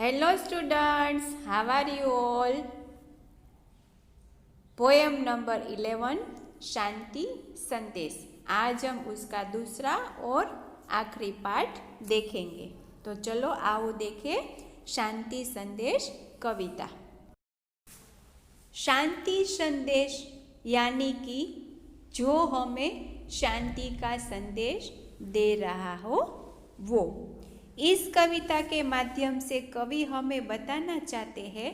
Hello students, how are you all? Poem number 11 शांति संदेश। आज हम उसका दूसरा और आखिरी पार्ट देखेंगे। तो चलो आओ देखें शांति संदेश कविता। शांति संदेश यानी कि जो हमें शांति का संदेश दे रहा हो वो। इस कविता के माध्यम से कवि हमें बताना चाहते हैं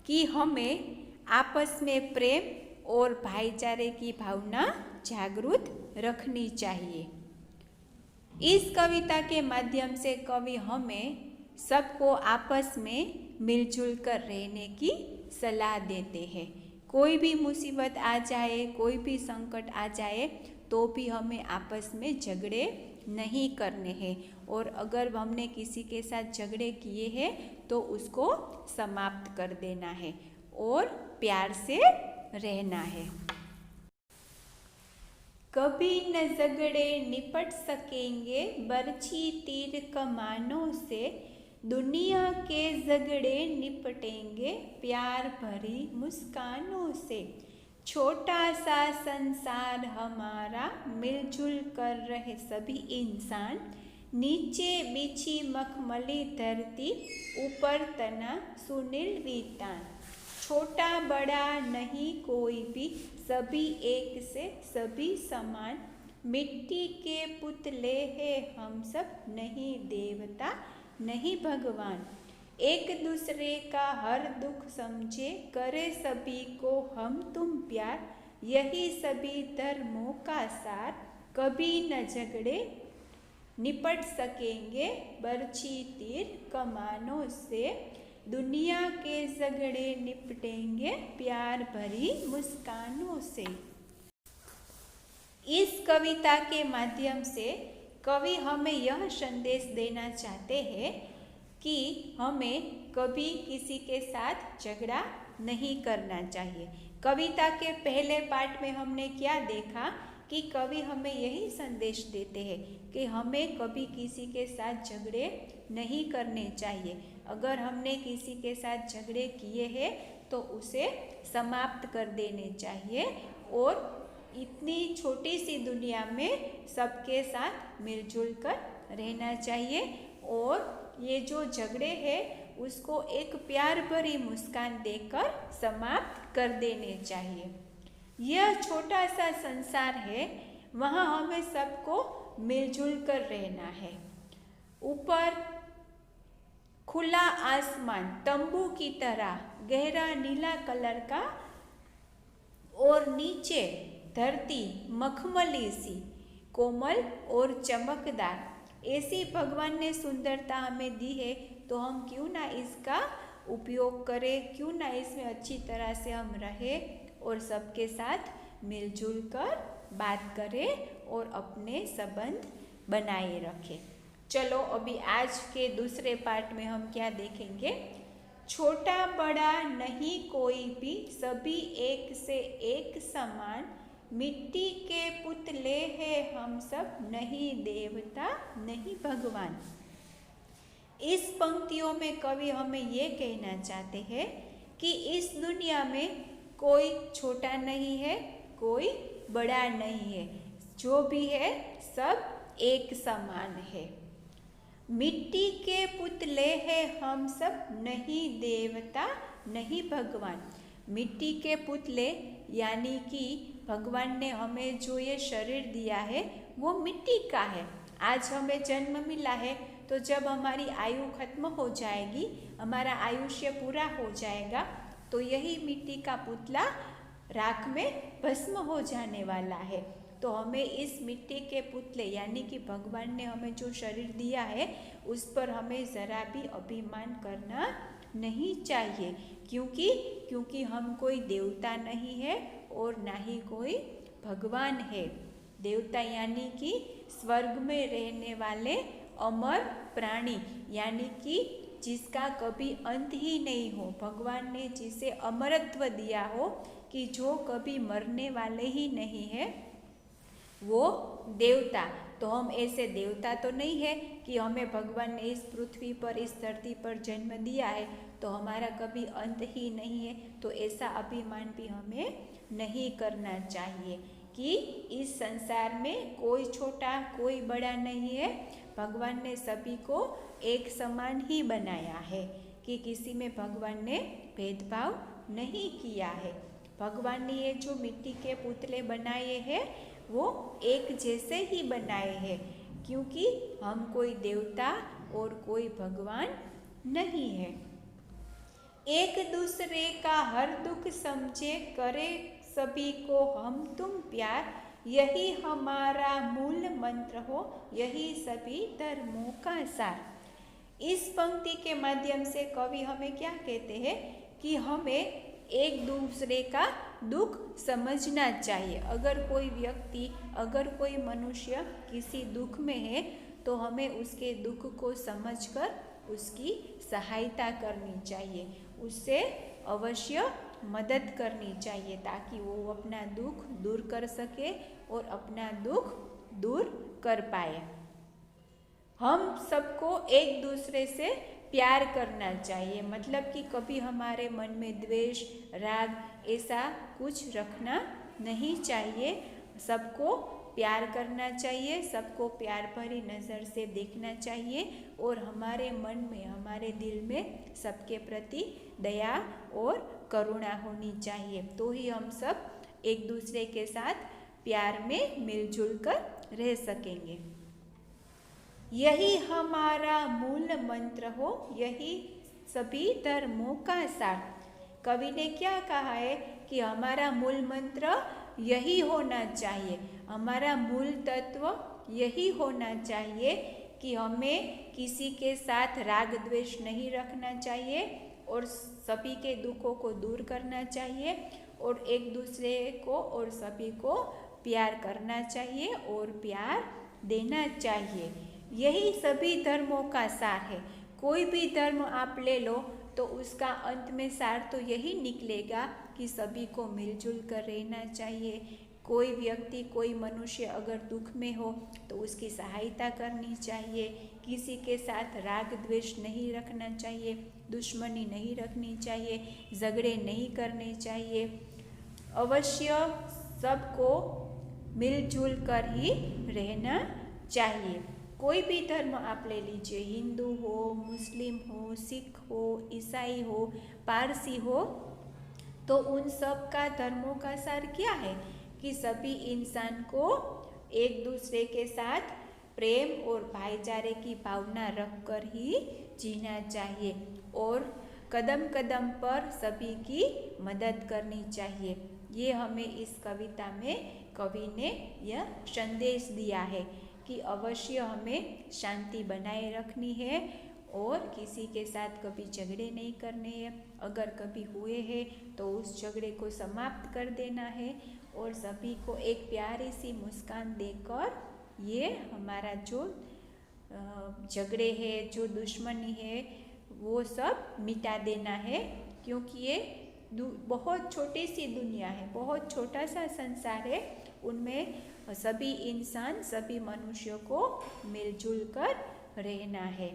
कि हमें आपस में प्रेम और भाईचारे की भावना जागृत रखनी चाहिए। इस कविता के माध्यम से कवि हमें सबको आपस में मिलजुल कर रहने की सलाह देते हैं। कोई भी मुसीबत आ जाए, कोई भी संकट आ जाए तो भी हमें आपस में झगड़े नहीं करने हैं, और अगर हमने किसी के साथ झगड़े किए हैं तो उसको समाप्त कर देना है और प्यार से रहना है। कभी न झगड़े निपट सकेंगे बरछी तीर कमानों से, दुनिया के झगड़े निपटेंगे प्यार भरी मुस्कानों से। छोटा सा संसार हमारा, मिलजुल कर रहे सभी इंसान, नीचे बिछी मखमली धरती, ऊपर तना सुनील वितान। छोटा बड़ा नहीं कोई भी, सभी एक से सभी समान, मिट्टी के पुतले हैं हम सब, नहीं देवता नहीं भगवान। एक दूसरे का हर दुख समझे, करे सभी को हम तुम प्यार, यही सभी धर्मों का सार। कभी न झगड़े निपट सकेंगे बरछी तीर कमानों से, दुनिया के झगड़े निपटेंगे प्यार भरी मुस्कानों से। इस कविता के माध्यम से कवि हमें यह संदेश देना चाहते हैं कि हमें कभी किसी के साथ झगड़ा नहीं करना चाहिए। कविता के पहले पार्ट में हमने क्या देखा कि कवि हमें यही संदेश देते हैं कि हमें कभी किसी के साथ झगड़े नहीं करने चाहिए। अगर हमने किसी के साथ झगड़े किए हैं तो उसे समाप्त कर देने चाहिए, और इतनी छोटी सी दुनिया में सबके साथ मिलजुल कर रहना चाहिए, और ये जो झगड़े हैं उसको एक प्यार भरी मुस्कान देकर समाप्त कर देने चाहिए। यह छोटा सा संसार है, वहाँ हमें सबको मिलजुल कर रहना है। ऊपर खुला आसमान तंबू की तरह गहरा नीला कलर का, और नीचे धरती मखमली सी कोमल और चमकदार। ऐसी भगवान ने सुंदरता हमें दी है, तो हम क्यों ना इसका उपयोग करें, क्यों ना इसमें अच्छी तरह से हम रहें और सबके साथ मिलजुल कर बात करें और अपने संबंध बनाए रखें। चलो अभी आज के दूसरे पार्ट में हम क्या देखेंगे। छोटा बड़ा नहीं कोई भी, सभी एक से एक समान, मिट्टी के पुतले हैं हम सब, नहीं देवता नहीं भगवान। इस पंक्तियों में कवि हमें ये कहना चाहते हैं कि इस दुनिया में कोई छोटा नहीं है, कोई बड़ा नहीं है, जो भी है सब एक समान है। मिट्टी के पुतले हैं हम सब, नहीं देवता नहीं भगवान। मिट्टी के पुतले यानी कि भगवान ने हमें जो ये शरीर दिया है वो मिट्टी का है। आज हमें जन्म मिला है, तो जब हमारी आयु खत्म हो जाएगी, हमारा आयुष्य पूरा हो जाएगा, तो यही मिट्टी का पुतला राख में भस्म हो जाने वाला है। तो हमें इस मिट्टी के पुतले यानी कि भगवान ने हमें जो शरीर दिया है उस पर हमें ज़रा भी अभिमान करना नहीं चाहिए, क्योंकि हम कोई देवता नहीं है और ना ही कोई भगवान है। देवता यानी कि स्वर्ग में रहने वाले अमर प्राणी, यानी कि जिसका कभी अंत ही नहीं हो। भगवान ने जिसे अमरत्व दिया हो कि जो कभी मरने वाले ही नहीं है, वो देवता। तो हम ऐसे देवता तो नहीं है कि हमें भगवान ने इस पृथ्वी पर, इस धरती पर जन्म दिया है तो हमारा कभी अंत ही नहीं है। तो ऐसा अभिमान भी हमें नहीं करना चाहिए कि इस संसार में कोई छोटा कोई बड़ा नहीं है। भगवान ने सभी को एक समान ही बनाया है कि किसी में भगवान ने भेदभाव नहीं किया है। भगवान ने ये जो मिट्टी के पुतले बनाए हैं वो एक जैसे ही बनाए हैं, क्योंकि हम कोई देवता और कोई भगवान नहीं है। एक दूसरे का हर दुख समझे, करे सभी को हम तुम प्यार, यही हमारा मूल मंत्र हो, यही सभी धर्मों का सार। इस पंक्ति के माध्यम से कवि हमें क्या कहते हैं कि हमें एक दूसरे का दुख समझना चाहिए। अगर कोई व्यक्ति, अगर कोई मनुष्य किसी दुख में है तो हमें उसके दुख को समझकर उसकी सहायता करनी चाहिए, उससे अवश्य मदद करनी चाहिए ताकि वो अपना दुख दूर कर सके और अपना दुख दूर कर पाए। हम सबको एक दूसरे से प्यार करना चाहिए, मतलब कि कभी हमारे मन में द्वेष, राग ऐसा कुछ रखना नहीं चाहिए। सबको प्यार करना चाहिए, सबको प्यार भरी नज़र से देखना चाहिए और हमारे मन में, हमारे दिल में सबके प्रति दया और करुणा होनी चाहिए। तो ही हम सब एक दूसरे के साथ प्यार में मिलजुल कर रह सकेंगे। यही हमारा मूल मंत्र हो, यही सभी धर्मों का सार। कवि ने क्या कहा है कि हमारा मूल मंत्र यही होना चाहिए, हमारा मूल तत्व यही होना चाहिए कि हमें किसी के साथ राग द्वेष नहीं रखना चाहिए और सभी के दुखों को दूर करना चाहिए और एक दूसरे को और सभी को प्यार करना चाहिए और प्यार देना चाहिए। यही सभी धर्मों का सार है। कोई भी धर्म आप ले लो तो उसका अंत में सार तो यही निकलेगा कि सभी को मिलजुल कर रहना चाहिए। कोई व्यक्ति, कोई मनुष्य अगर दुख में हो तो उसकी सहायता करनी चाहिए, किसी के साथ राग द्वेष नहीं रखना चाहिए, दुश्मनी नहीं रखनी चाहिए, झगड़े नहीं करने चाहिए। अवश्य सबको मिलजुल कर ही रहना चाहिए। कोई भी धर्म आप ले लीजिए, हिंदू हो, मुस्लिम हो, सिख हो, ईसाई हो, पारसी हो, तो उन सब का धर्मों का सार क्या है कि सभी इंसान को एक दूसरे के साथ प्रेम और भाईचारे की भावना रखकर ही जीना चाहिए और कदम कदम पर सभी की मदद करनी चाहिए। ये हमें इस कविता में कवि ने यह संदेश दिया है कि अवश्य हमें शांति बनाए रखनी है और किसी के साथ कभी झगड़े नहीं करने हैं। अगर कभी हुए हैं तो उस झगड़े को समाप्त कर देना है और सभी को एक प्यारी सी मुस्कान देकर ये हमारा जो झगड़े है, जो दुश्मनी है, वो सब मिटा देना है, क्योंकि ये बहुत छोटी सी दुनिया है, बहुत छोटा सा संसार है। उनमें सभी इंसान, सभी मनुष्यों को मिलजुल कर रहना है,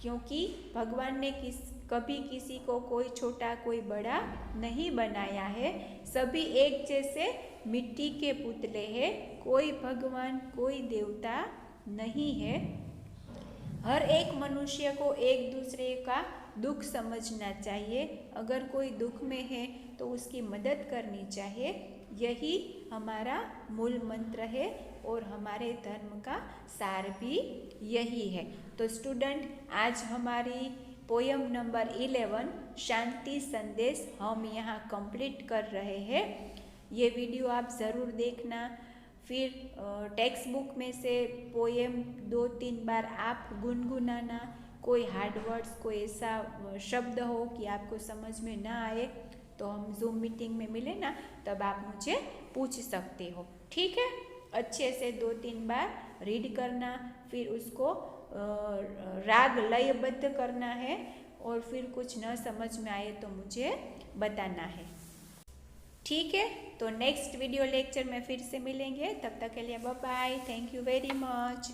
क्योंकि भगवान ने कभी किसी को कोई छोटा कोई बड़ा नहीं बनाया है। सभी एक जैसे मिट्टी के पुतले हैं, कोई भगवान कोई देवता नहीं है। हर एक मनुष्य को एक दूसरे का दुख समझना चाहिए। अगर कोई दुख में है तो उसकी मदद करनी चाहिए। यही हमारा मूल मंत्र है और हमारे धर्म का सार भी यही है। तो स्टूडेंट, आज हमारी पोयम नंबर 11 शांति संदेश हम यहाँ कंप्लीट कर रहे हैं। ये वीडियो आप ज़रूर देखना। फिर टेक्स्ट बुक में से पोएम 2-3 बार आप गुनगुनाना। कोई हार्ड वर्ड्स, कोई ऐसा शब्द हो कि आपको समझ में ना आए तो हम जूम मीटिंग में मिले ना, तब आप मुझे पूछ सकते हो, ठीक है। अच्छे से 2-3 बार रीड करना, फिर उसको राग लयबद्ध करना है और फिर कुछ न समझ में आए तो मुझे बताना है। ठीक है, तो नेक्स्ट वीडियो लेक्चर में फिर से मिलेंगे। तब तक के लिए bye bye, thank you very much.